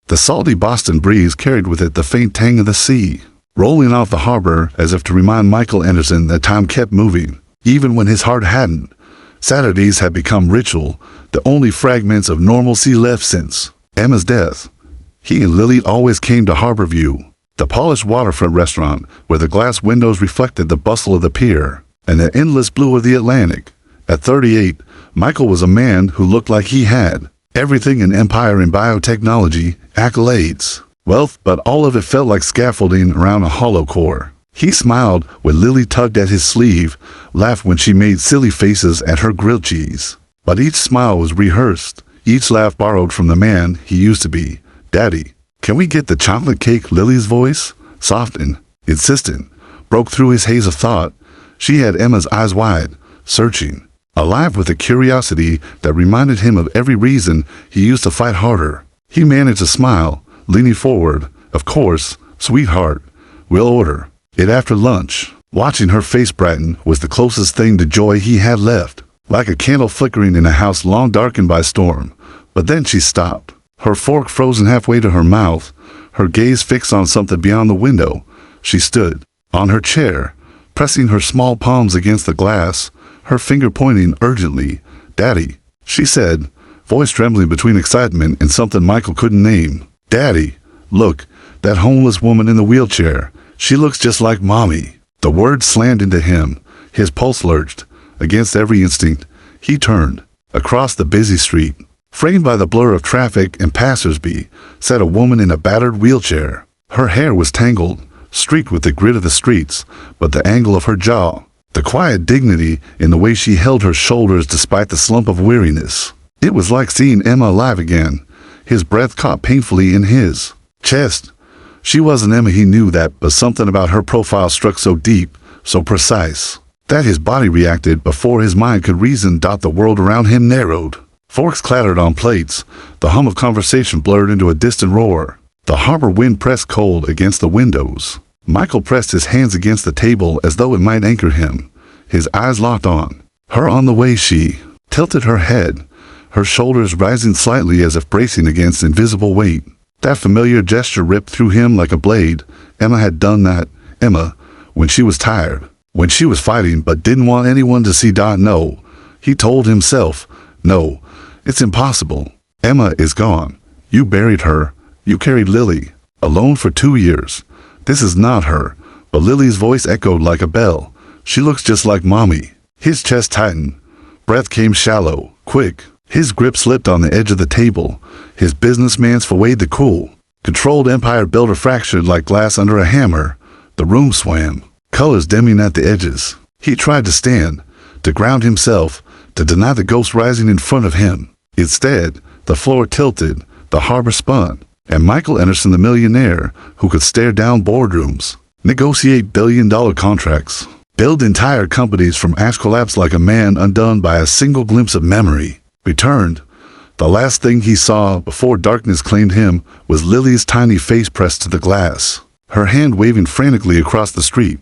The salty Boston breeze carried with it the faint tang of the sea, rolling off the harbor as if to remind Michael Anderson that time kept moving, even when his heart hadn't. Saturdays had become ritual, the only fragments of normalcy left since Emma's death. He and Lily always came to Harborview, the polished waterfront restaurant where the glass windows reflected the bustle of the pier and the endless blue of the Atlantic. At 38, Michael was a man who looked like he had everything: an empire in biotechnology, accolades, wealth, but all of it felt like scaffolding around a hollow core. He smiled when Lily tugged at his sleeve, laughed when she made silly faces at her grilled cheese. But each smile was rehearsed, each laugh borrowed from the man he used to be. "Daddy, can we get the chocolate cake?" Lily's voice, soft and insistent, broke through his haze of thought. She had Emma's eyes wide, searching, alive with a curiosity that reminded him of every reason he used to fight harder. He managed a smile, leaning forward. "Of course, sweetheart. We'll order it after lunch." Watching her face brighten was the closest thing to joy he had left, like a candle flickering in a house long darkened by storm. But then she stopped, her fork frozen halfway to her mouth, her gaze fixed on something beyond the window. She stood on her chair, pressing her small palms against the glass, her finger pointing urgently. "Daddy," she said, voice trembling between excitement and something Michael couldn't name. "Daddy, look, that homeless woman in the wheelchair. She looks just like Mommy." The words slammed into him. His pulse lurched. Against every instinct, he turned. Across the busy street, framed by the blur of traffic and passersby, sat a woman in a battered wheelchair. Her hair was tangled, streaked with the grit of the streets, but the angle of her jaw, the quiet dignity in the way she held her shoulders despite the slump of weariness. It was like seeing Emma alive again. His breath caught painfully in his chest. She wasn't Emma, he knew that, but something about her profile struck so deep, so precise, that his body reacted before his mind could reason. The world around him narrowed. Forks clattered on plates. The hum of conversation blurred into a distant roar. The harbor wind pressed cold against the windows. Michael pressed his hands against the table as though it might anchor him. His eyes locked on her. On the way she tilted her head, her shoulders rising slightly as if bracing against invisible weight. That familiar gesture ripped through him like a blade. Emma had done that. Emma, when she was tired, when she was fighting but didn't want anyone to see. No, he told himself. No, it's impossible. Emma is gone. You buried her. You carried Lily, alone for 2 years. This is not her. But Lily's voice echoed like a bell. She looks just like Mommy. His chest tightened. Breath came shallow, quick. His grip slipped on the edge of the table. His businessman's followed the cool, controlled empire builder fractured like glass under a hammer. The room swam, colors dimming at the edges. He tried to stand, to ground himself, to deny the ghost rising in front of him. Instead, the floor tilted, the harbor spun, and Michael Anderson, the millionaire who could stare down boardrooms, negotiate billion-dollar contracts, build entire companies from ash collapse like a man undone by a single glimpse of memory, returned. The last thing he saw before darkness claimed him was Lily's tiny face pressed to the glass, her hand waving frantically across the street.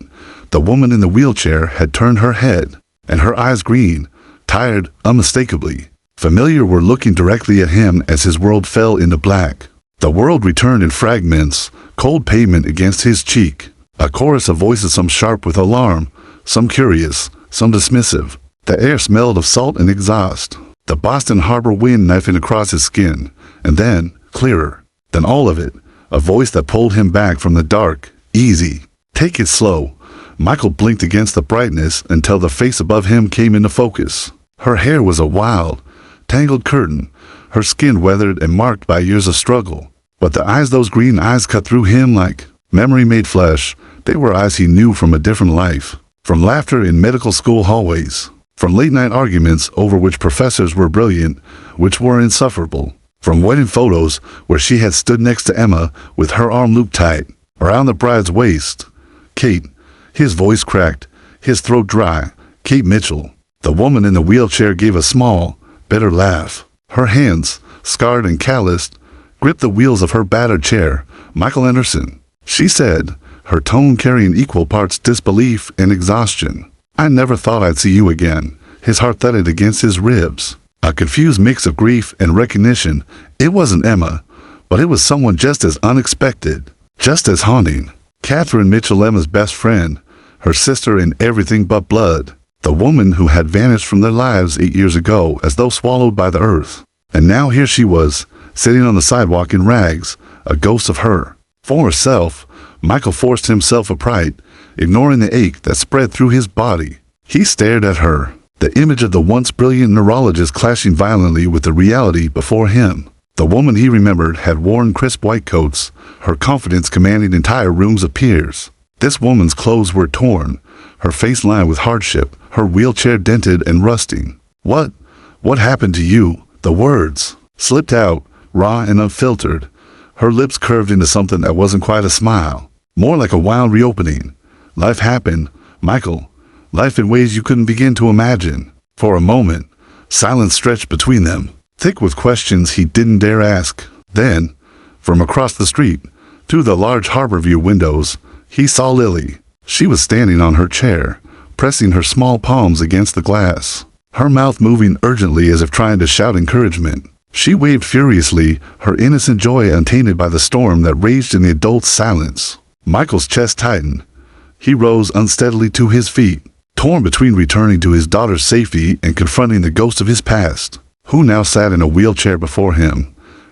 The woman in the wheelchair had turned her head, and her eyes green, tired, unmistakably familiar, were looking directly at him as his world fell into black. The world returned in fragments, cold pavement against his cheek, a chorus of voices, some sharp with alarm, some curious, some dismissive. The air smelled of salt and exhaust. The Boston harbor wind knifing across his skin, and then, clearer than all of it, a voice that pulled him back from the dark. "Easy. Take it slow." Michael blinked against the brightness until the face above him came into focus. Her hair was a wild, tangled curtain, her skin weathered and marked by years of struggle. But the eyes, those green eyes, cut through him like memory made flesh. They were eyes he knew from a different life, from laughter in medical school hallways, from late-night arguments over which professors were brilliant, which were insufferable, from wedding photos where she had stood next to Emma with her arm looped tight around the bride's waist. "Kate," his voice cracked, his throat dry. "Kate Mitchell." The woman in the wheelchair gave a small, bitter laugh. Her hands, scarred and calloused, gripped the wheels of her battered chair. "Michael Anderson," she said, her tone carrying equal parts disbelief and exhaustion. "I never thought I'd see you again." His heart thudded against his ribs, a confused mix of grief and recognition. It wasn't Emma, but it was someone just as unexpected, just as haunting. Catherine Mitchell, Emma's best friend, her sister in everything but blood, the woman who had vanished from their lives 8 years ago as though swallowed by the earth. And now here she was, sitting on the sidewalk in rags, a ghost of her. For herself, Michael forced himself upright, ignoring the ache that spread through his body. He stared at her, the image of the once brilliant neurologist clashing violently with the reality before him. The woman he remembered had worn crisp white coats, her confidence commanding entire rooms of peers. This woman's clothes were torn, her face lined with hardship, her wheelchair dented and rusting. What happened to you?" The words slipped out, raw and unfiltered. Her lips curved into something that wasn't quite a smile, more like a wild reopening. "Life happened, Michael. Life in ways you couldn't begin to imagine." For a moment, silence stretched between them, thick with questions he didn't dare ask. Then, from across the street, through the large harbor view windows, he saw Lily. She was standing on her chair, pressing her small palms against the glass, her mouth moving urgently as if trying to shout encouragement. She waved furiously, her innocent joy untainted by the storm that raged in the adult's silence. Michael's chest tightened. He rose unsteadily to his feet, torn between returning to his daughter's safety and confronting the ghost of his past, who now sat in a wheelchair before him.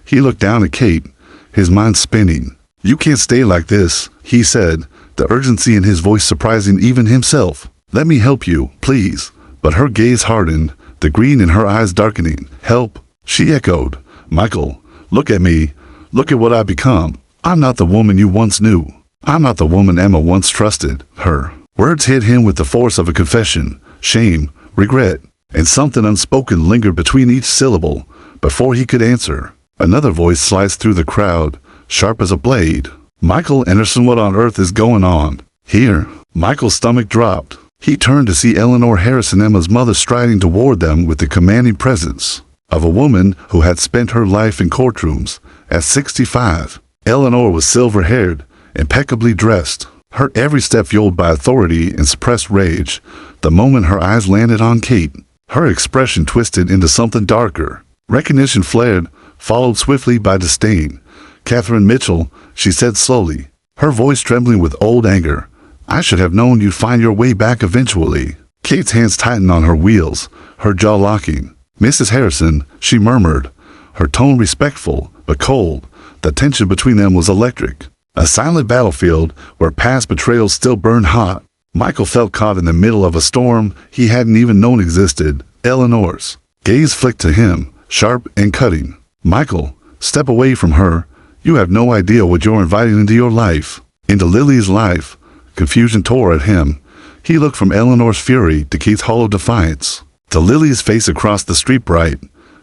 He looked down at Kate, his mind spinning. "You can't stay like this," he said, the urgency in his voice surprising even himself. "Let me help you, please." But her gaze hardened, the green in her eyes darkening. "Help?" she echoed. "Michael, look at me. Look at what I've become. I'm not the woman you once knew. I'm not the woman Emma once trusted." Her words hit him with the force of a confession, shame, regret, and something unspoken lingered between each syllable. Before he could answer, another voice sliced through the crowd, sharp as a blade. "Michael Anderson, what on earth is going on here?" Michael's stomach dropped. He turned to see Eleanor Harrison, Emma's mother, striding toward them with the commanding presence of a woman who had spent her life in courtrooms. At 65, Eleanor was silver-haired, impeccably dressed, her every step fueled by authority and suppressed rage. The moment her eyes landed on Kate, her expression twisted into something darker. Recognition flared, followed swiftly by disdain. "Catherine Mitchell," she said slowly, her voice trembling with old anger. "I should have known you'd find your way back eventually." Kate's hands tightened on her wheels, her jaw locking. "Mrs. Harrison," she murmured, her tone respectful but cold. The tension between them was electric, a silent battlefield where past betrayals still burned hot. Michael felt caught in the middle of a storm he hadn't even known existed. Eleanor's gaze flicked to him, sharp and cutting. "Michael, step away from her. You have no idea what you're inviting into your life." Into Lily's life. Confusion tore at him. He looked from Eleanor's fury to Kate's hollow defiance, to Lily's face across the street, bright,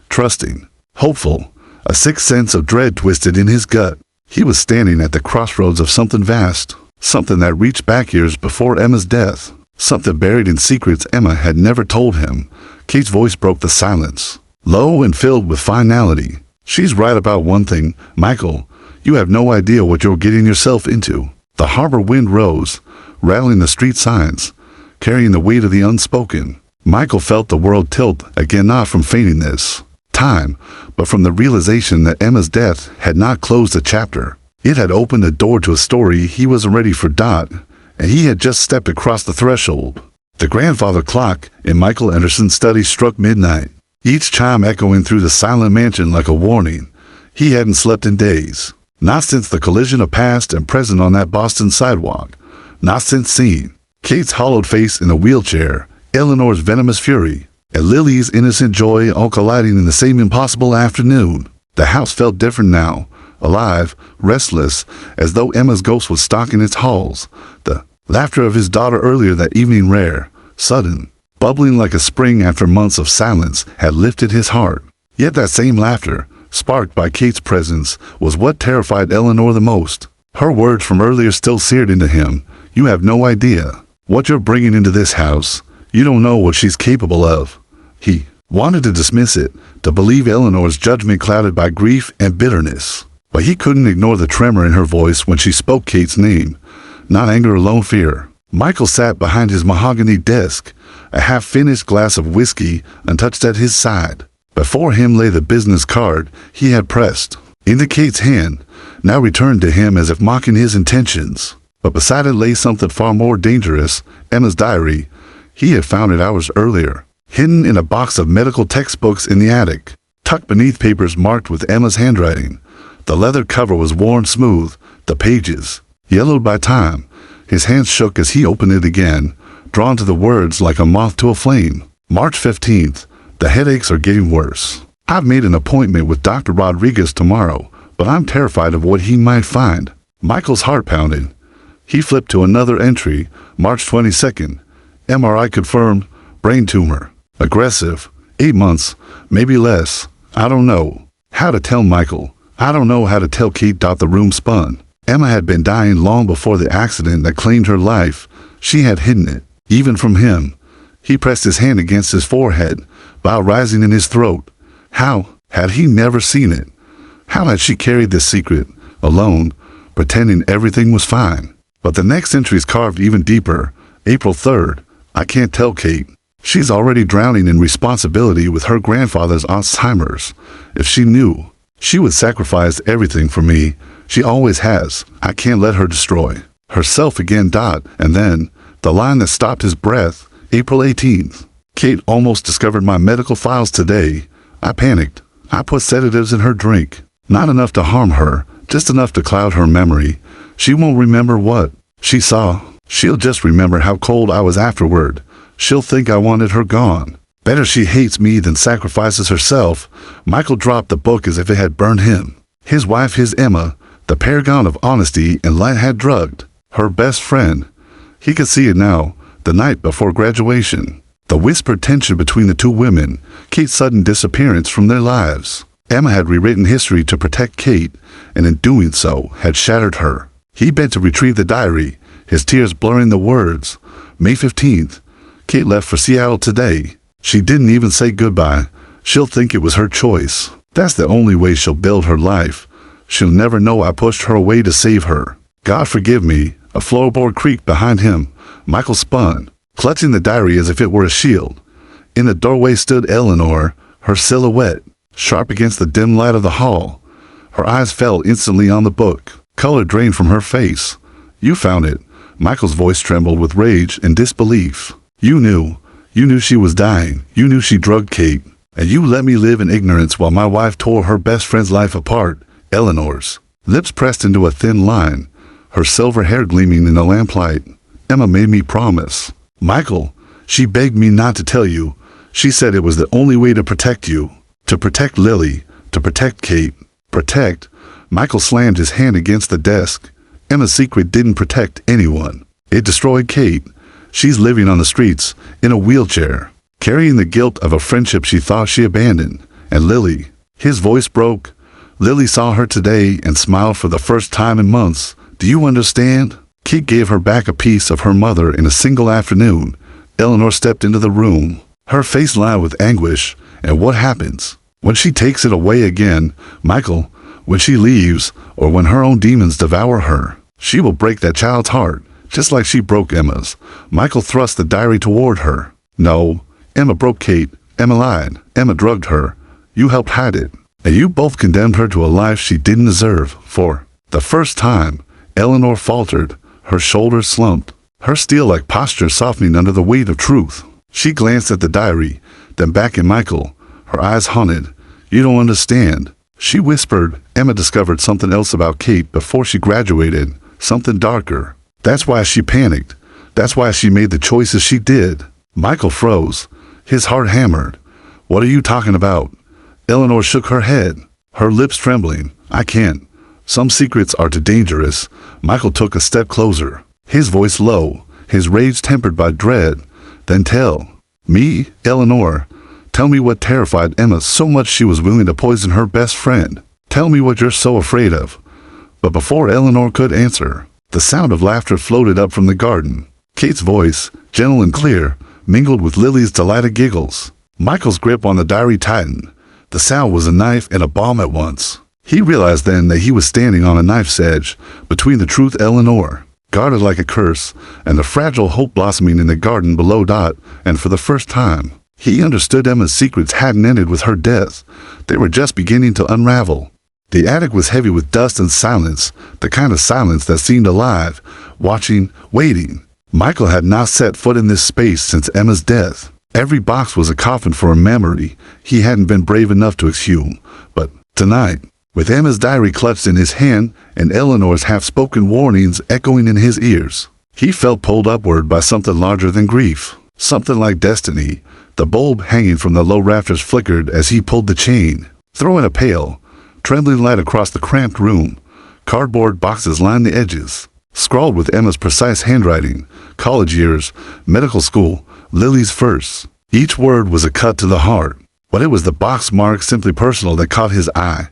trusting, hopeful. A sick sense of dread twisted in his gut. He was standing at the crossroads of something vast, something that reached back years before Emma's death, something buried in secrets Emma had never told him. Kate's voice broke the silence, low and filled with finality. "She's right about one thing, Michael. You have no idea what you're getting yourself into." The harbor wind rose, rattling the street signs, carrying the weight of the unspoken. Michael felt the world tilt again, not from fainting this time, but from the realization that Emma's death had not closed a chapter. It had opened the door to a story he wasn't ready for. And he had just stepped across the threshold. The grandfather clock in Michael Anderson's study struck midnight, each chime echoing through the silent mansion like a warning. He hadn't slept in days. Not since the collision of past and present on that Boston sidewalk. Not since seeing Kate's hollowed face in a wheelchair, Eleanor's venomous fury, and Lily's innocent joy all colliding in the same impossible afternoon. The house felt different now, alive, restless, as though Emma's ghost was stalking its halls. The laughter of his daughter earlier that evening, rare, sudden, bubbling like a spring after months of silence, had lifted his heart. Yet that same laughter, sparked by Kate's presence, was what terrified Eleanor the most. Her words from earlier still seared into him. "You have no idea what you're bringing into this house. You don't know what she's capable of." He wanted to dismiss it, to believe Eleanor's judgment clouded by grief and bitterness. But he couldn't ignore the tremor in her voice when she spoke Kate's name. Not anger alone, fear. Michael sat behind his mahogany desk, a half-finished glass of whiskey untouched at his side. Before him lay the business card he had pressed. into Kate's hand, now returned to him as if mocking his intentions. But beside it lay something far more dangerous, Emma's diary. He had found it hours earlier, hidden in a box of medical textbooks in the attic, tucked beneath papers marked with Emma's handwriting. The leather cover was worn smooth, the pages, yellowed by time. His hands shook as he opened it again, drawn to the words like a moth to a flame. March 15th. The headaches are getting worse. I've made an appointment with Dr. Rodriguez tomorrow, but I'm terrified of what he might find. Michael's heart pounded. He flipped to another entry, March 22nd. MRI confirmed, brain tumor. Aggressive. 8 months, maybe less. I don't know how to tell Michael. I don't know how to tell Kate. The room spun. Emma had been dying long before the accident that claimed her life. She had hidden it, even from him. He pressed his hand against his forehead, bile rising in his throat. How had he never seen it? How had she carried this secret, alone, pretending everything was fine? But the next entries carved even deeper. April 3rd. I can't tell Kate. She's already drowning in responsibility with her grandfather's Alzheimer's. If she knew, she would sacrifice everything for me. She always has. I can't let her destroy herself again. And then, the line that stopped his breath. April 18th. Kate almost discovered my medical files today. I panicked. I put sedatives in her drink. Not enough to harm her, just enough to cloud her memory. She won't remember what she saw. She'll just remember how cold I was afterward. She'll think I wanted her gone. Better she hates me than sacrifices herself. Michael dropped the book as if it had burned him. His wife, his Emma, the paragon of honesty and light, had drugged her best friend. He could see it now, the night before graduation. The whispered tension between the two women, Kate's sudden disappearance from their lives. Emma had rewritten history to protect Kate, and in doing so, had shattered her. He bent to retrieve the diary, his tears blurring the words. May 15th. Kate left for Seattle today. She didn't even say goodbye. She'll think it was her choice. That's the only way she'll build her life. She'll never know I pushed her away to save her. God forgive me. A floorboard creaked behind him. Michael spun, clutching the diary as if it were a shield. In the doorway stood Eleanor, her silhouette, sharp against the dim light of the hall. Her eyes fell instantly on the book. Color drained from her face. You found it. Michael's voice trembled with rage and disbelief. You knew she was dying. You knew she drugged Kate. And you let me live in ignorance while my wife tore her best friend's life apart. Eleanor's lips pressed into a thin line, her silver hair gleaming in the lamplight. Emma made me promise. Michael, she begged me not to tell you. She said it was the only way to protect you. To protect Lily. To protect Kate. Protect. Michael slammed his hand against the desk. Emma's secret didn't protect anyone. It destroyed Kate. She's living on the streets, in a wheelchair, carrying the guilt of a friendship she thought she abandoned. And Lily. His voice broke. Lily saw her today and smiled for the first time in months. Do you understand? Kate gave her back a piece of her mother in a single afternoon. Eleanor stepped into the room, her face lined with anguish. And what happens when she takes it away again? Michael, when she leaves, or when her own demons devour her, she will break that child's heart, just like she broke Emma's. Michael thrust the diary toward her. No, Emma broke Kate. Emma lied. Emma drugged her. You helped hide it. And you both condemned her to a life she didn't deserve. For the first time, Eleanor faltered. Her shoulders slumped, her steel-like posture softening under the weight of truth. She glanced at the diary, then back at Michael, her eyes haunted. You don't understand. She whispered. Emma discovered something else about Kate before she graduated, something darker. That's why she panicked. That's why she made the choices she did. Michael froze, his heart hammered. What are you talking about? Eleanor shook her head, her lips trembling. I can't. Some secrets are too dangerous. Michael took a step closer, his voice low, his rage tempered by dread. Then tell me, Eleanor. Tell me what terrified Emma so much she was willing to poison her best friend. Tell me what you're so afraid of. But before Eleanor could answer, the sound of laughter floated up from the garden. Kate's voice, gentle and clear, mingled with Lily's delighted giggles. Michael's grip on the diary tightened. The sound was a knife and a bomb at once. He realized then that he was standing on a knife's edge between the truth Eleanor, guarded like a curse, and the fragile hope blossoming in the garden below. And for the first time, he understood Emma's secrets hadn't ended with her death. They were just beginning to unravel. The attic was heavy with dust and silence, the kind of silence that seemed alive, watching, waiting. Michael had not set foot in this space since Emma's death. Every box was a coffin for a memory he hadn't been brave enough to exhume. But tonight, with Emma's diary clutched in his hand and Eleanor's half-spoken warnings echoing in his ears, he felt pulled upward by something larger than grief, something like destiny. The bulb hanging from the low rafters flickered as he pulled the chain, throwing a pale, trembling light across the cramped room. Cardboard boxes lined the edges, scrawled with Emma's precise handwriting: college years, medical school, Lily's first. Each word was a cut to the heart, but it was the box marked simply personal that caught his eye.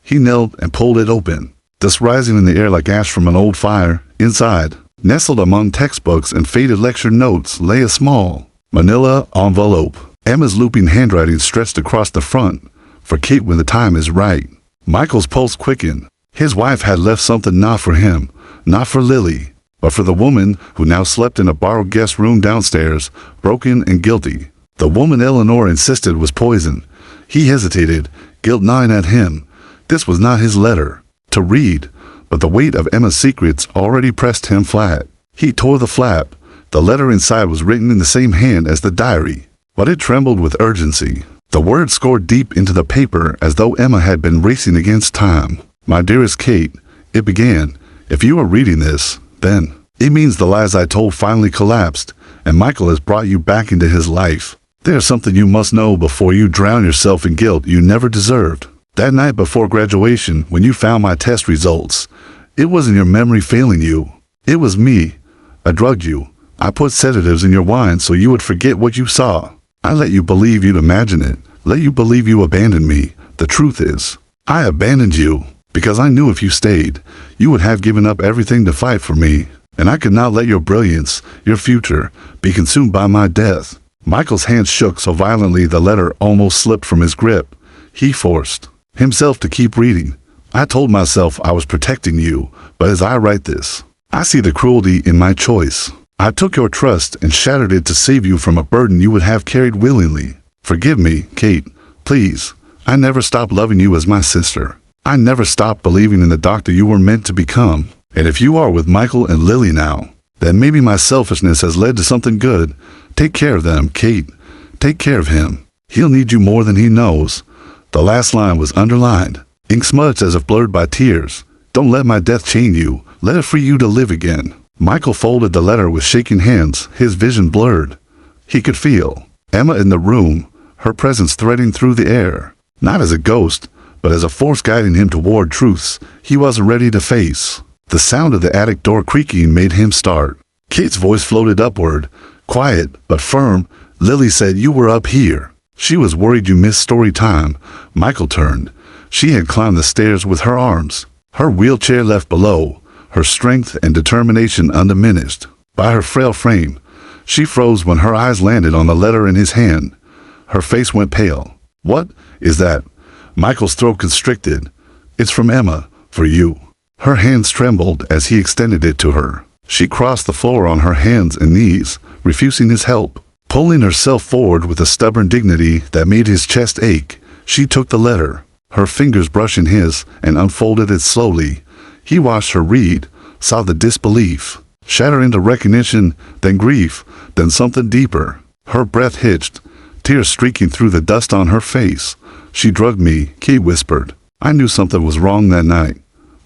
He knelt and pulled it open, dust rising in the air like ash from an old fire. Inside, nestled among textbooks and faded lecture notes, lay a small, manila envelope. Emma's looping handwriting stretched across the front, "For Kate when the time is right." Michael's pulse quickened. His wife had left something not for him, not for Lily, but for the woman who now slept in a borrowed guest room downstairs, broken and guilty. The woman Eleanor insisted was poison. He hesitated, guilt gnawing at him. This was not his letter to read, but the weight of Emma's secrets already pressed him flat. He tore the flap. The letter inside was written in the same hand as the diary, but it trembled with urgency. The words scored deep into the paper as though Emma had been racing against time. "My dearest Kate," it began, "if you are reading this, then it means the lies I told finally collapsed, and Michael has brought you back into his life. There's something you must know before you drown yourself in guilt you never deserved. That night before graduation, when you found my test results, it wasn't your memory failing you. It was me. I drugged you. I put sedatives in your wine so you would forget what you saw. I let you believe you'd imagine it, let you believe you abandoned me. The truth is, I abandoned you because I knew if you stayed, you would have given up everything to fight for me, and I could not let your brilliance, your future, be consumed by my death." Michael's hands shook so violently the letter almost slipped from his grip. He forced himself to keep reading. "I told myself I was protecting you, but as I write this, I see the cruelty in my choice. I took your trust and shattered it to save you from a burden you would have carried willingly. Forgive me, Kate, please. I never stopped loving you as my sister. I never stopped believing in the doctor you were meant to become. And if you are with Michael and Lily now, then maybe my selfishness has led to something good. Take care of them, Kate. Take care of him. He'll need you more than he knows." The last line was underlined, ink smudged as if blurred by tears. "Don't let my death chain you. Let it free you to live again." Michael folded the letter with shaking hands, his vision blurred. He could feel Emma in the room, her presence threading through the air, not as a ghost, but as a force guiding him toward truths he wasn't ready to face. The sound of the attic door creaking made him start. Kate's voice floated upward, quiet but firm. "Lily said you were up here. She was worried you missed story time." Michael turned. She had climbed the stairs with her arms, her wheelchair left below, her strength and determination undiminished by her frail frame. She froze when her eyes landed on the letter in his hand. Her face went pale. "What is that?" Michael's throat constricted. "It's from Emma, for you." Her hands trembled as he extended it to her. She crossed the floor on her hands and knees, refusing his help. Pulling herself forward with a stubborn dignity that made his chest ache, she took the letter, her fingers brushing his, and unfolded it slowly. He watched her read, saw the disbelief shatter into recognition, then grief, then something deeper. Her breath hitched, tears streaking through the dust on her face. "She drugged me," Kate whispered. "I knew something was wrong that night.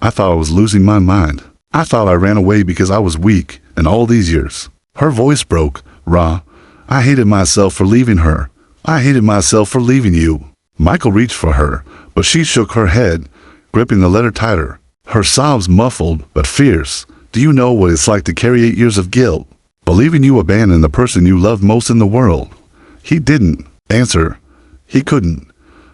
I thought I was losing my mind. I thought I ran away because I was weak, and all these years." Her voice broke, raw. "I hated myself for leaving her. I hated myself for leaving you." Michael reached for her, but she shook her head, gripping the letter tighter. Her sobs muffled but fierce. "Do you know what it's like to carry 8 years of guilt? Believing you abandoned the person you loved most in the world?" He didn't answer. He couldn't.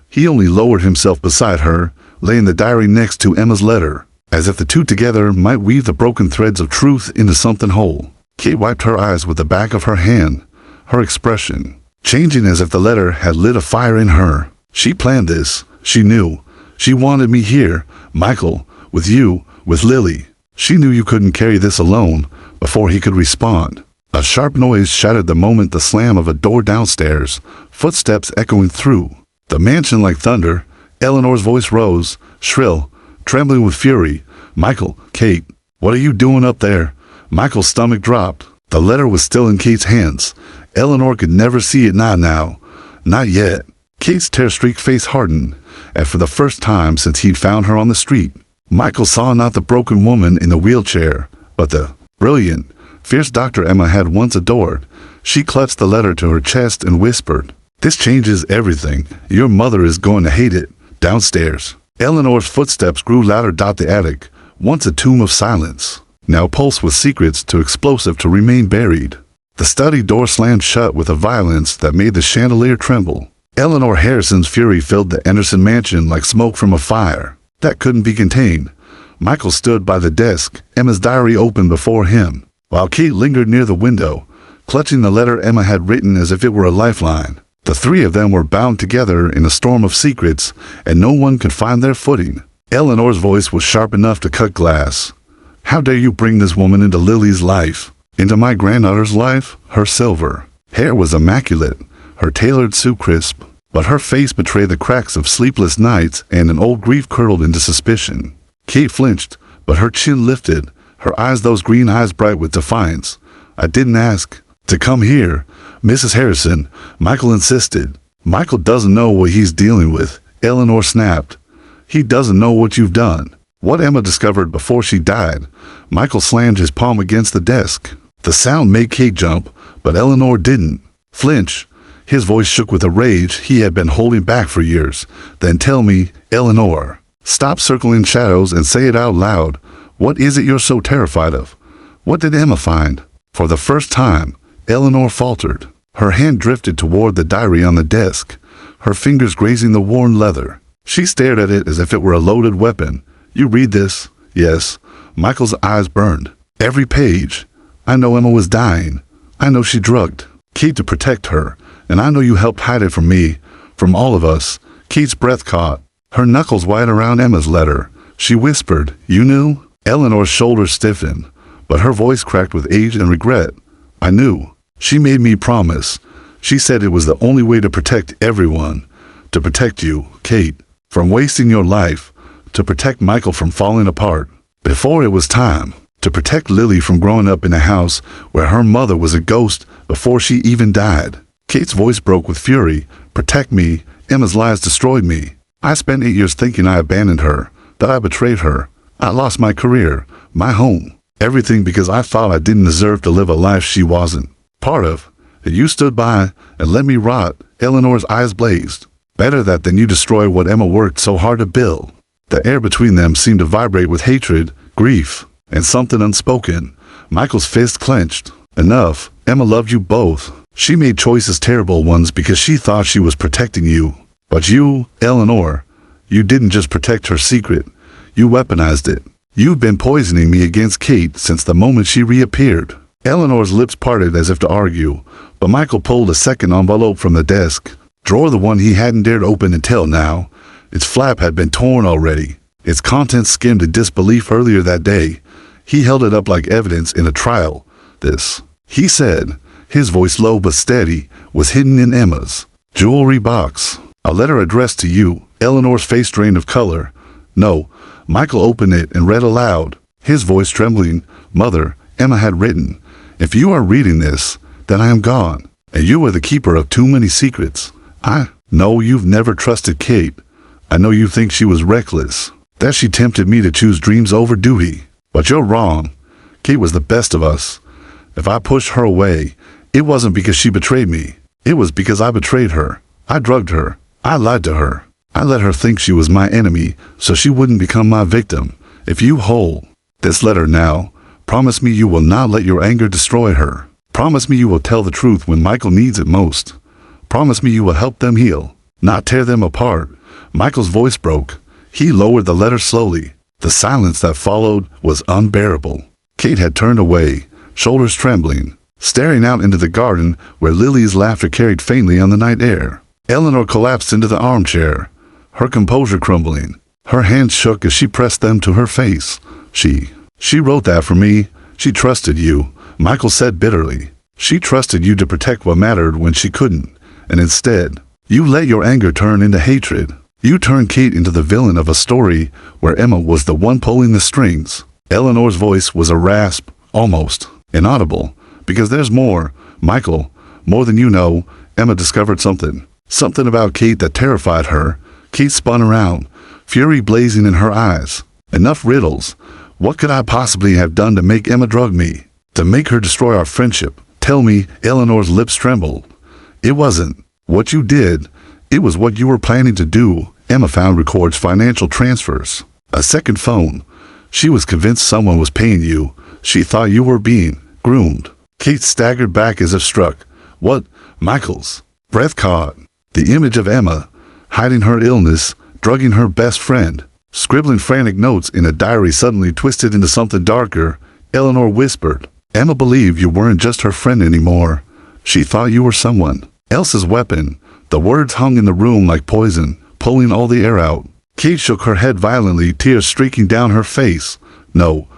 He only lowered himself beside her, laying the diary next to Emma's letter, as if the two together might weave the broken threads of truth into something whole. Kate wiped her eyes with the back of her hand, her expression changing as if the letter had lit a fire in her. "She planned this. She knew. She wanted me here, Michael, with you, with Lily. She knew you couldn't carry this alone." Before he could respond, a sharp noise shattered the moment, the slam of a door downstairs, footsteps echoing through the mansion like thunder. Eleanor's voice rose, shrill, trembling with fury. Michael, Kate, what are you doing up there? Michael's stomach dropped. The letter was still in Kate's hands. Eleanor could never see it now. Not yet. Kate's tear-streaked face hardened, and for the first time since he'd found her on the street, Michael saw not the broken woman in the wheelchair, but the brilliant, fierce Dr. Emma had once adored. She clutched the letter to her chest and whispered, "This changes everything. Your mother is going to hate it." Downstairs, Eleanor's footsteps grew louder. The attic, once a tomb of silence, now pulsed with secrets too explosive to remain buried. The study door slammed shut with a violence that made the chandelier tremble. Eleanor Harrison's fury filled the Anderson mansion like smoke from a fire that couldn't be contained. Michael stood by the desk, Emma's diary open before him, while Kate lingered near the window, clutching the letter Emma had written as if it were a lifeline. The three of them were bound together in a storm of secrets, and no one could find their footing. Eleanor's voice was sharp enough to cut glass. "How dare you bring this woman into Lily's life? Into my granddaughter's life?" Her silver hair was immaculate, her tailored suit crisp, but her face betrayed the cracks of sleepless nights, and an old grief curdled into suspicion. Kate flinched, but her chin lifted, her eyes, those green eyes, bright with defiance. "I didn't ask to come here, Mrs. Harrison," Michael insisted. "Michael doesn't know what he's dealing with," Eleanor snapped. "He doesn't know what you've done, what Emma discovered before she died." Michael slammed his palm against the desk. The sound made Kate jump, but Eleanor didn't flinch. His voice shook with a rage he had been holding back for years. "Then tell me, Eleanor. Stop circling shadows and say it out loud. What is it you're so terrified of? What did Emma find?" For the first time, Eleanor faltered. Her hand drifted toward the diary on the desk, her fingers grazing the worn leather. She stared at it as if it were a loaded weapon. "You read this?" "Yes." Michael's eyes burned. "Every page. I know Emma was dying. I know she drugged Kate to protect her, and I know you helped hide it from me, from all of us." Kate's breath caught, her knuckles wide around Emma's letter. She whispered, "You knew?" Eleanor's shoulders stiffened, but her voice cracked with age and regret. "I knew. She made me promise. She said it was the only way to protect everyone. To protect you, Kate, from wasting your life. To protect Michael from falling apart before it was time. To protect Lily from growing up in a house where her mother was a ghost before she even died." Kate's voice broke with fury. "Protect me. Emma's lies destroyed me. I spent 8 years thinking I abandoned her, that I betrayed her. I lost my career, my home, everything because I thought I didn't deserve to live a life she wasn't part of. And you stood by and let me rot." Eleanor's eyes blazed. "Better that than you destroy what Emma worked so hard to build." The air between them seemed to vibrate with hatred, grief, and something unspoken. Michael's fist clenched. "Enough. Emma loved you both. She made choices, terrible ones, because she thought she was protecting you. But you, Eleanor, you didn't just protect her secret. You weaponized it. You've been poisoning me against Kate since the moment she reappeared." Eleanor's lips parted as if to argue, but Michael pulled a second envelope from the desk, drawer, the one he hadn't dared open until now. Its flap had been torn already, its contents skimmed in disbelief earlier that day. He held it up like evidence in a trial. "This," he said, his voice low but steady, "was hidden in Emma's jewelry box. A letter addressed to you." Eleanor's face drained of color. "No." Michael opened it and read aloud, his voice trembling. "Mother," Emma had written, "if you are reading this, then I am gone, and you are the keeper of too many secrets. I know you've never trusted Kate. I know you think she was reckless, that she tempted me to choose dreams over duty. But you're wrong. Kate was the best of us. If I pushed her away, it wasn't because she betrayed me. It was because I betrayed her. I drugged her. I lied to her. I let her think she was my enemy so she wouldn't become my victim. If you hold this letter now, promise me you will not let your anger destroy her. Promise me you will tell the truth when Michael needs it most. Promise me you will help them heal, not tear them apart." Michael's voice broke. He lowered the letter slowly. The silence that followed was unbearable. Kate had turned away, shoulders trembling, staring out into the garden where Lily's laughter carried faintly on the night air. Eleanor collapsed into the armchair, her composure crumbling. Her hands shook as she pressed them to her face. She wrote that for me. She trusted you," Michael said bitterly. "She trusted you to protect what mattered when she couldn't. And instead, you let your anger turn into hatred. You turned Kate into the villain of a story where Emma was the one pulling the strings. Eleanor's voice was a rasp, almost inaudible. Because there's more, Michael, more than you know. Emma discovered something. Something about Kate that terrified her. Kate spun around, fury blazing in her eyes. Enough riddles. What could I possibly have done to make Emma drug me? To make her destroy our friendship? Tell me. Eleanor's lips trembled. It wasn't what you did. It was what you were planning to do. Emma found records financial transfers. A second phone. She was convinced someone was paying you. She thought you were being groomed. Kate staggered back as if struck. What? Michael's breath caught. The image of Emma, hiding her illness, drugging her best friend, scribbling frantic notes in a diary suddenly twisted into something darker. Eleanor whispered. Emma believed you weren't just her friend anymore. She thought you were someone else's weapon. The words hung in the room like poison, pulling all the air out. Kate shook her head violently, tears streaking down her face. No,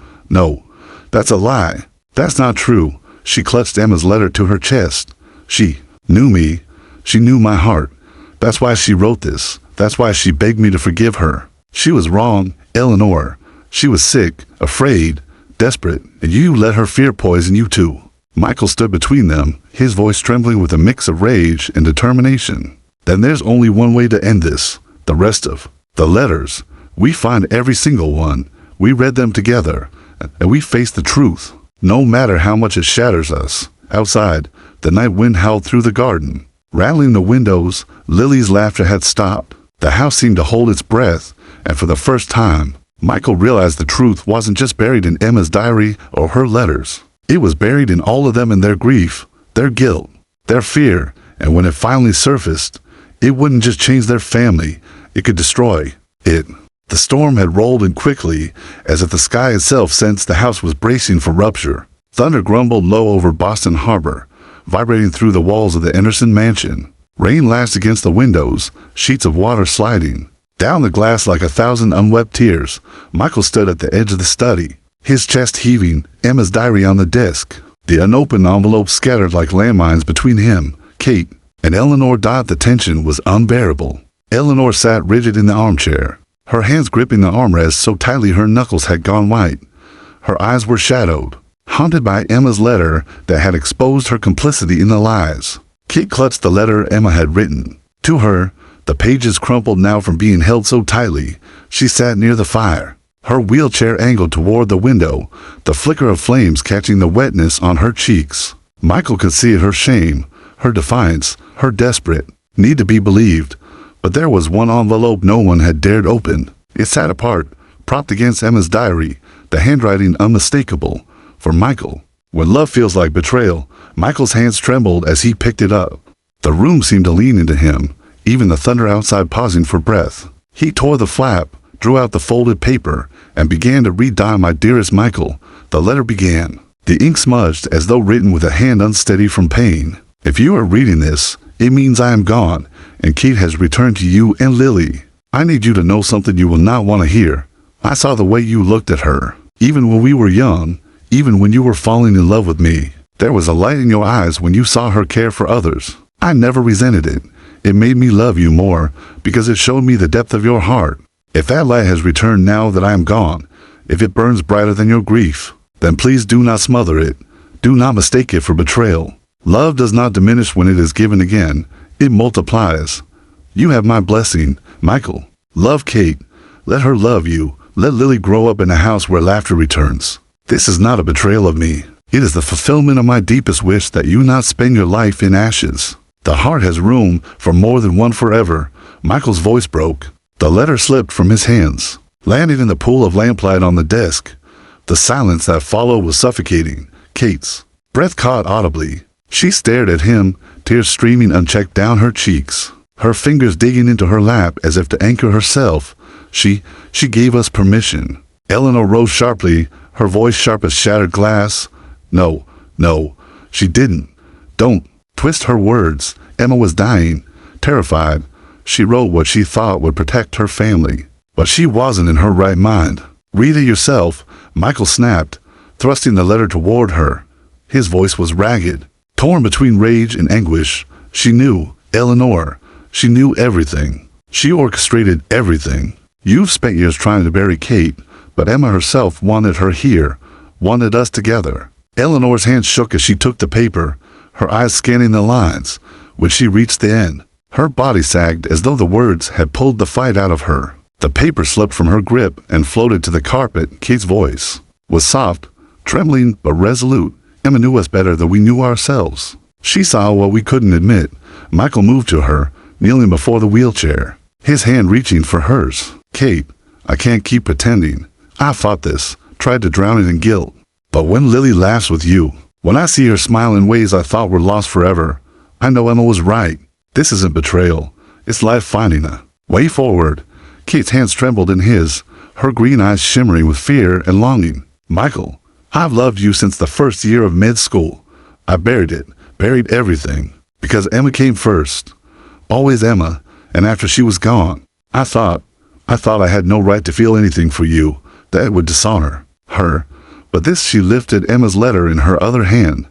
that's a lie. That's not true. She clutched Emma's letter to her chest. She knew me. She knew my heart. That's why she wrote this. That's why she begged me to forgive her. She was wrong, Eleanor. She was sick, afraid, desperate, and you let her fear poison you too. Michael stood between them, his voice trembling with a mix of rage and determination. Then there's only one way to end this. The rest of the letters. We find every single one. We read them together, and we face the truth. No matter how much it shatters us. Outside, the night wind howled through the garden, rattling the windows. Lily's laughter had stopped. The house seemed to hold its breath, and for the first time, Michael realized the truth wasn't just buried in Emma's diary or her letters. It was buried in all of them, in their grief, their guilt, their fear, and when it finally surfaced, it wouldn't just change their family, it could destroy it. The storm had rolled in quickly, as if the sky itself sensed the house was bracing for rupture. Thunder grumbled low over Boston Harbor, vibrating through the walls of the Anderson mansion. Rain lashed against the windows, sheets of water sliding down the glass like 1,000 unwept tears. Michael stood at the edge of the study, his chest heaving, Emma's diary on the desk, the unopened envelope scattered like landmines between him, Kate, and Eleanor. The tension was unbearable. Eleanor sat rigid in the armchair, her hands gripping the armrest so tightly her knuckles had gone white. Her eyes were shadowed, haunted by Emma's letter that had exposed her complicity in the lies. Kate clutched the letter Emma had written to her, the pages crumpled now from being held so tightly. She sat near the fire, her wheelchair angled toward the window, the flicker of flames catching the wetness on her cheeks. Michael could see her shame, her defiance, her desperate need to be believed. But there was one envelope no one had dared open. It sat apart, propped against Emma's diary, the handwriting unmistakable. For Michael. When love feels like betrayal, Michael's hands trembled as he picked it up. The room seemed to lean into him, even the thunder outside pausing for breath. He tore the flap, drew out the folded paper, and began to read. My dearest Michael, the letter began. The ink smudged as though written with a hand unsteady from pain. If you are reading this, it means I am gone, and Kate has returned to you and Lily. I need you to know something you will not want to hear. I saw the way you looked at her, even when we were young, even when you were falling in love with me. There was a light in your eyes when you saw her care for others. I never resented it. It made me love you more, because it showed me the depth of your heart. If that light has returned now that I am gone, if it burns brighter than your grief, then please do not smother it. Do not mistake it for betrayal. Love does not diminish when it is given again. It multiplies. You have my blessing, Michael. Love Kate. Let her love you. Let Lily grow up in a house where laughter returns. This is not a betrayal of me. It is the fulfillment of my deepest wish that you not spend your life in ashes. The heart has room for more than one forever. Michael's voice broke. The letter slipped from his hands, landing in the pool of lamplight on the desk. The silence that followed was suffocating. Kate's breath caught audibly. She stared at him, tears streaming unchecked down her cheeks, her fingers digging into her lap as if to anchor herself. She gave us permission. Eleanor rose sharply, her voice sharp as shattered glass. No, she didn't. Don't twist her words. Emma was dying, terrified. She wrote what she thought would protect her family, but she wasn't in her right mind. Read it yourself, Michael snapped, thrusting the letter toward her. His voice was ragged, torn between rage and anguish. She knew, Eleanor. She knew everything. She orchestrated everything. You've spent years trying to bury Kate, but Emma herself wanted her here, wanted us together. Eleanor's hand shook as she took the paper, her eyes scanning the lines. When she reached the end, her body sagged as though the words had pulled the fight out of her. The paper slipped from her grip and floated to the carpet. Kate's voice was soft, trembling but resolute. Emma knew us better than we knew ourselves. She saw what we couldn't admit. Michael moved to her, kneeling before the wheelchair, his hand reaching for hers. Kate, I can't keep pretending. I fought this, tried to drown it in guilt. But when Lily laughs with you, when I see her smile in ways I thought were lost forever, I know Emma was right. This isn't betrayal. It's life finding a way forward. Kate's hands trembled in his, her green eyes shimmering with fear and longing. Michael, I've loved you since the first year of med school. I buried everything, because Emma came first. Always Emma, and after she was gone, I thought I had no right to feel anything for you, that would dishonor her. But this, she lifted Emma's letter in her other hand.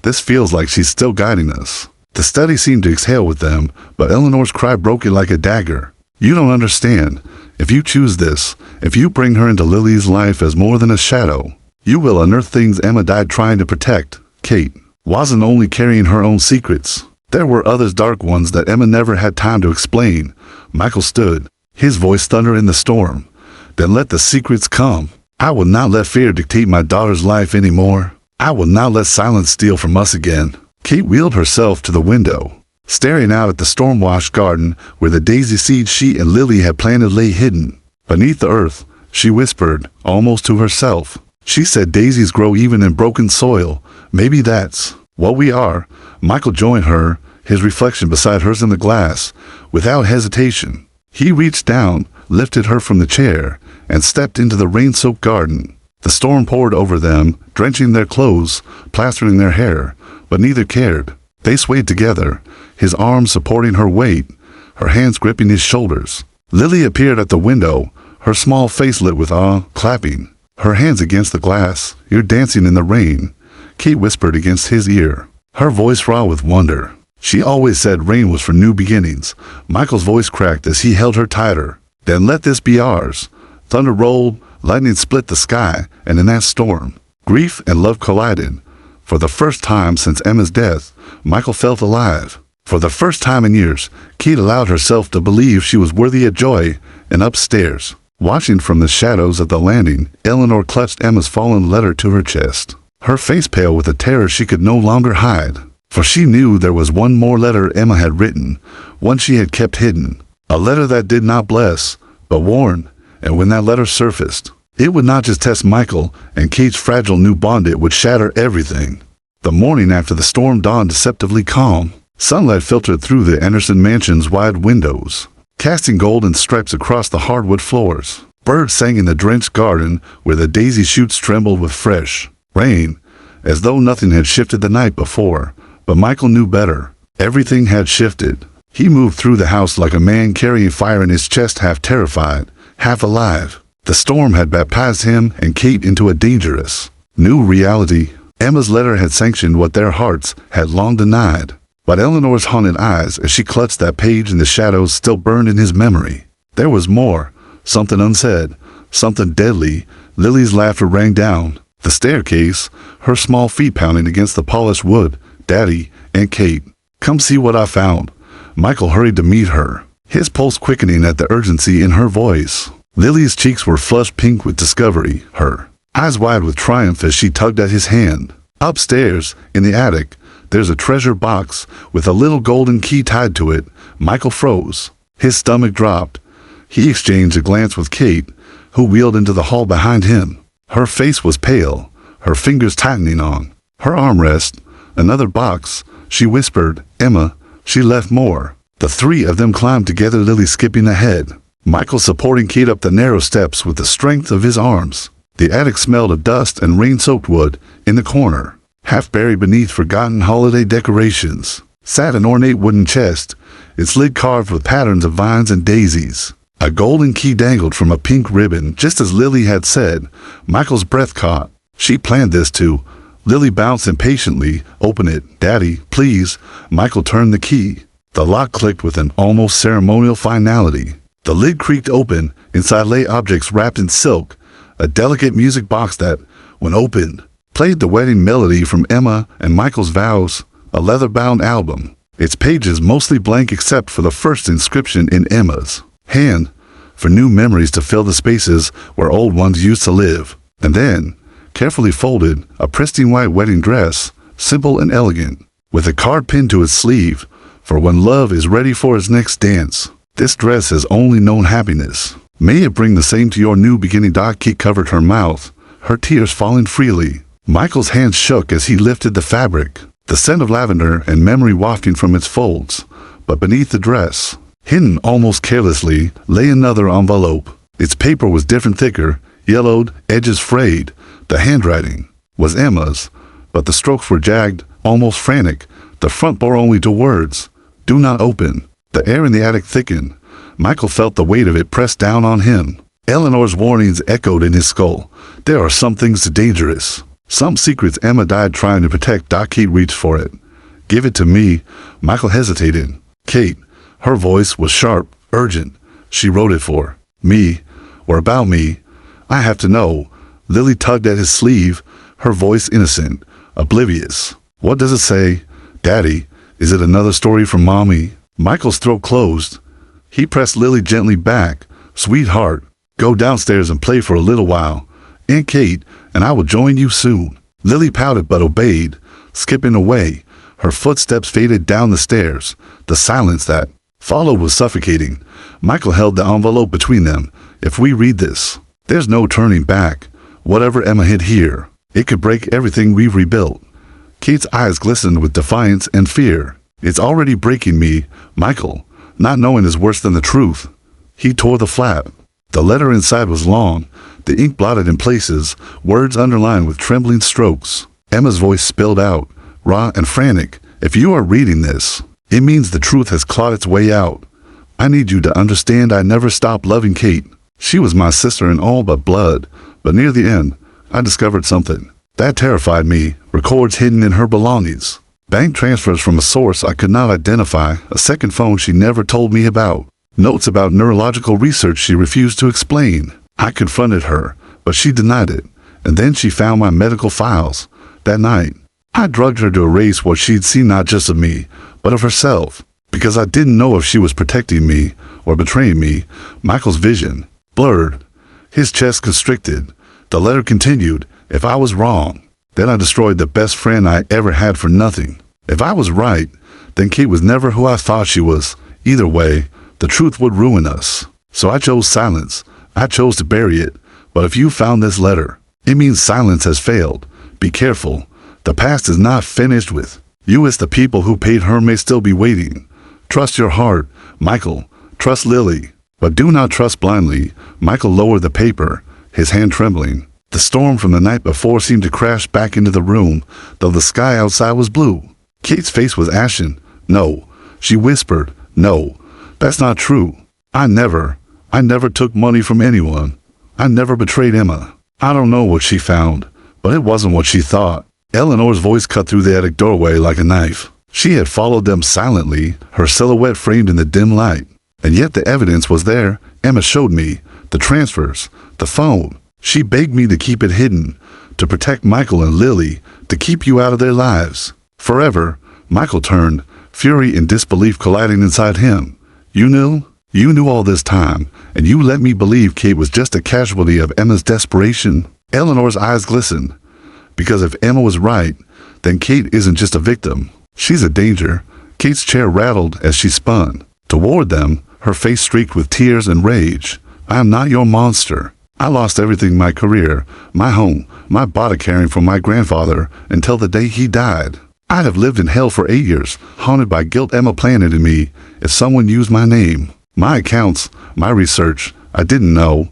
This feels like she's still guiding us. The study seemed to exhale with them, but Eleanor's cry broke it like a dagger. You don't understand. If you choose this, if you bring her into Lily's life as more than a shadow, you will unearth things Emma died trying to protect. Kate wasn't only carrying her own secrets. There were others, dark ones that Emma never had time to explain. Michael stood, his voice thunder in the storm. Then let the secrets come. I will not let fear dictate my daughter's life anymore. I will not let silence steal from us again. Kate wheeled herself to the window, staring out at the storm-washed garden where the daisy seed she and Lily had planted lay hidden. Beneath the earth, she whispered, almost to herself. She said daisies grow even in broken soil. Maybe that's what we are. Michael joined her, his reflection beside hers in the glass. Without hesitation, he reached down, lifted her from the chair, and stepped into the rain-soaked garden. The storm poured over them, drenching their clothes, plastering their hair, but neither cared. They swayed together, his arms supporting her weight, her hands gripping his shoulders. Lily appeared at the window, her small face lit with awe, clapping, her hands against the glass. You're dancing in the rain, Kate whispered against his ear, her voice raw with wonder. She always said rain was for new beginnings. Michael's voice cracked as he held her tighter. Then let this be ours. Thunder rolled, lightning split the sky, and in that storm, grief and love collided. For the first time since Emma's death, Michael felt alive. For the first time in years, Kate allowed herself to believe she was worthy of joy. And upstairs, watching from the shadows of the landing, Eleanor clutched Emma's fallen letter to her chest, her face pale with a terror she could no longer hide. For she knew there was one more letter Emma had written, one she had kept hidden, a letter that did not bless, but warn. And when that letter surfaced, it would not just test Michael and Kate's fragile new bond, it would shatter everything. The morning after the storm dawned deceptively calm. Sunlight filtered through the Anderson mansion's wide windows, casting golden stripes across the hardwood floors. Birds sang in the drenched garden where the daisy shoots trembled with fresh rain, as though nothing had shifted the night before. But Michael knew better. Everything had shifted. He moved through the house like a man carrying fire in his chest, half terrified, half alive. The storm had baptized him and Kate into a dangerous new reality. Emma's letter had sanctioned what their hearts had long denied. But Eleanor's haunted eyes, as she clutched that page in the shadows, still burned in his memory. There was more, something unsaid, something deadly. Lily's laughter rang down the staircase, her small feet pounding against the polished wood. Daddy and Kate, come see what I found. Michael hurried to meet her, his pulse quickening at the urgency in her voice. Lily's cheeks were flushed pink with discovery, her eyes wide with triumph as she tugged at his hand. Upstairs, in the attic, there's a treasure box with a little golden key tied to it. Michael froze. His stomach dropped. He exchanged a glance with Kate, who wheeled into the hall behind him. Her face was pale, her fingers tightening on her armrest. Another box, she whispered. Emma, she left more. The three of them climbed together, Lily skipping ahead, Michael supporting Kate up the narrow steps with the strength of his arms. The attic smelled of dust and rain-soaked wood. In the corner, half buried beneath forgotten holiday decorations, sat an ornate wooden chest, its lid carved with patterns of vines and daisies. A golden key dangled from a pink ribbon, just as Lily had said. Michael's breath caught. She planned this too. Lily bounced impatiently. Open it, Daddy, please. Michael turned the key. The lock clicked with an almost ceremonial finality. The lid creaked open. Inside lay objects wrapped in silk, a delicate music box that, when opened, played the wedding melody from Emma and Michael's vows, a leather-bound album, its pages mostly blank except for the first inscription in Emma's hand, for new memories to fill the spaces where old ones used to live. And then, carefully folded, a pristine white wedding dress, simple and elegant, with a card pinned to its sleeve, for when love is ready for its next dance. This dress has only known happiness. May it bring the same to your new beginning. Kate covered her mouth, her tears falling freely. Michael's hands shook as he lifted the fabric, the scent of lavender and memory wafting from its folds. But beneath the dress, hidden almost carelessly, lay another envelope. Its paper was different, thicker, yellowed, edges frayed. The handwriting was Emma's, but the strokes were jagged, almost frantic. The front bore only two words: "Do not open." The air in the attic thickened. Michael felt the weight of it pressed down on him. Eleanor's warnings echoed in his skull. There are some things dangerous. Some secrets Emma died trying to protect. Kate reached for it. "Give it to me." Michael hesitated. "Kate." Her voice was sharp, urgent. "She wrote it for me, or about me. I have to know." Lily tugged at his sleeve, her voice innocent, oblivious. "What does it say, Daddy? Is it another story from Mommy?" Michael's throat closed. He pressed Lily gently back. "Sweetheart, go downstairs and play for a little while. Aunt Kate and I will join you soon." Lily pouted but obeyed, skipping away. Her footsteps faded down the stairs. The silence that followed was suffocating. Michael held the envelope between them. "If we read this, there's no turning back. Whatever Emma hid here, it could break everything we've rebuilt." Kate's eyes glistened with defiance and fear. "It's already breaking me, Michael. Not knowing is worse than the truth." He tore the flap. The letter inside was long, the ink blotted in places, words underlined with trembling strokes. Emma's voice spilled out, raw and frantic. "If you are reading this, it means the truth has clawed its way out. I need you to understand I never stopped loving Kate. She was my sister in all but blood, but near the end, I discovered something that terrified me. Records hidden in her belongings. Bank transfers from a source I could not identify, a second phone she never told me about, notes about neurological research she refused to explain. I confronted her, but she denied it, and then she found my medical files. That night, I drugged her to erase what she'd seen not just of me, but of herself, because I didn't know if she was protecting me or betraying me." Michael's vision blurred, his chest constricted. The letter continued, "If I was wrong, then I destroyed the best friend I ever had for nothing. If I was right, then Kate was never who I thought she was. Either way, the truth would ruin us. So I chose silence. I chose to bury it. But if you found this letter, it means silence has failed. Be careful. The past is not finished with. You as the people who paid her may still be waiting. Trust your heart, Michael. Trust Lily. But do not trust blindly." Michael lowered the paper, his hand trembling. The storm from the night before seemed to crash back into the room, though the sky outside was blue. Kate's face was ashen. "No," she whispered. "No, that's not true. I never took money from anyone. I never betrayed Emma. I don't know what she found, but it wasn't what she thought." Eleanor's voice cut through the attic doorway like a knife. She had followed them silently, her silhouette framed in the dim light. And yet the evidence was there. Emma showed me. The transfers, the phone. She begged me to keep it hidden, to protect Michael and Lily, to keep you out of their lives. Forever. Michael turned, fury and disbelief colliding inside him. "You knew? You knew all this time, and you let me believe Kate was just a casualty of Emma's desperation?" Eleanor's eyes glistened. "Because if Emma was right, then Kate isn't just a victim. She's a danger." Kate's chair rattled as she spun toward them, her face streaked with tears and rage. "I am not your monster. I lost everything: my career, my home, my body caring for my grandfather until the day he died. I'd have lived in hell for 8 years, haunted by guilt Emma planted in me, if someone used my name, my accounts, my research. I didn't know.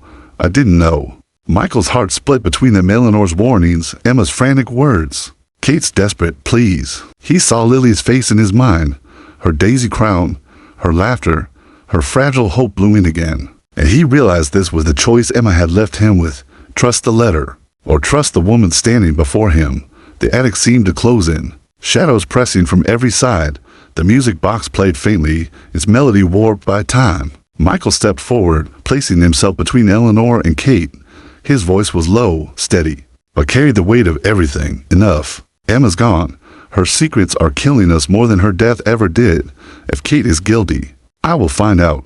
Michael's heart split between them, Eleanor's warnings, Emma's frantic words, Kate's desperate pleas. He saw Lily's face in his mind, her daisy crown, her laughter, her fragile hope blooming again. And he realized this was the choice Emma had left him with: trust the letter, or trust the woman standing before him. The attic seemed to close in, shadows pressing from every side. The music box played faintly, its melody warped by time. Michael stepped forward, placing himself between Eleanor and Kate. His voice was low, steady, but carried the weight of everything. Enough. Emma's gone. Her secrets are killing us more than her death ever did. If Kate is guilty, I will find out.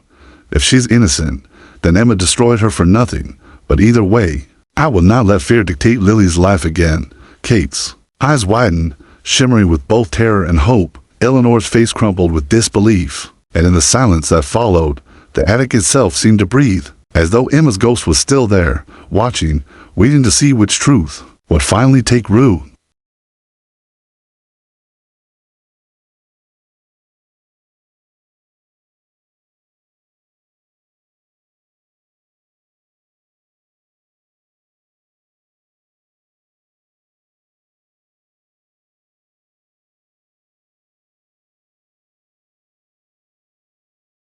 If she's innocent, then Emma destroyed her for nothing. But either way, I will not let fear dictate Lily's life again. Kate's eyes widened, shimmering with both terror and hope. Eleanor's face crumpled with disbelief. And in the silence that followed, the attic itself seemed to breathe, as though Emma's ghost was still there, watching, waiting to see which truth would finally take root.